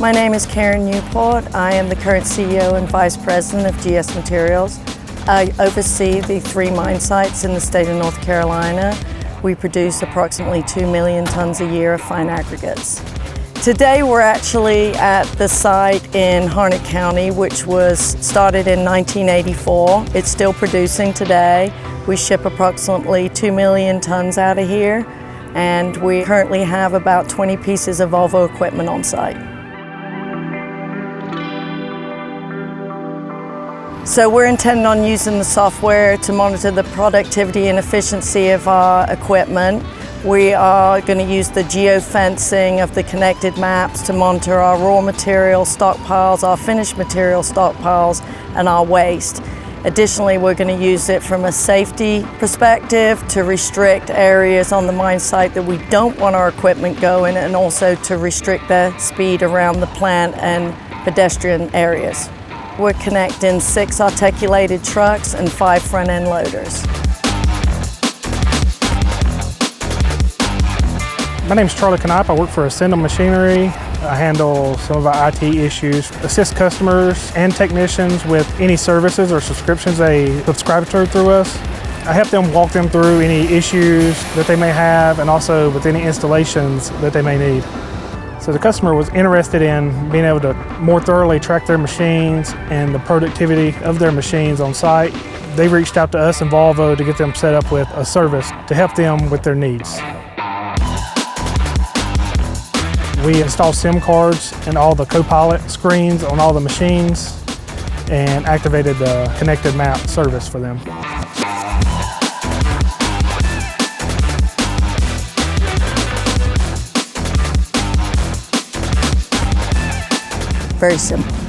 My name is Karen Newport. I am the current CEO and Vice President of GS Materials. I oversee the 3 mine sites in the state of North Carolina. We produce approximately 2 million tons a year of fine aggregates. Today we're actually at the site in Harnett County, which was started in 1984. It's still producing today. We ship approximately 2 million tons out of here, and we currently have about 20 pieces of Volvo equipment on site. So we're intending on using the software to monitor the productivity and efficiency of our equipment. We are going to use the geofencing of the connected maps to monitor our raw material stockpiles, our finished material stockpiles, and our waste. Additionally, we're going to use it from a safety perspective to restrict areas on the mine site that we don't want our equipment going, and also to restrict the speed around the plant and pedestrian areas. We're connecting 6 articulated trucks and 5 front-end loaders. My name is Charlie Knapp. I work for Ascendum Machinery. I handle some of our IT issues, assist customers and technicians with any services or subscriptions they subscribe to through us. I help them walk them through any issues that they may have, and also with any installations that they may need. So the customer was interested in being able to more thoroughly track their machines and the productivity of their machines on site. They reached out to us in Volvo to get them set up with a service to help them with their needs. We installed SIM cards and all the co-pilot screens on all the machines and activated the connected map service for them. Very simple.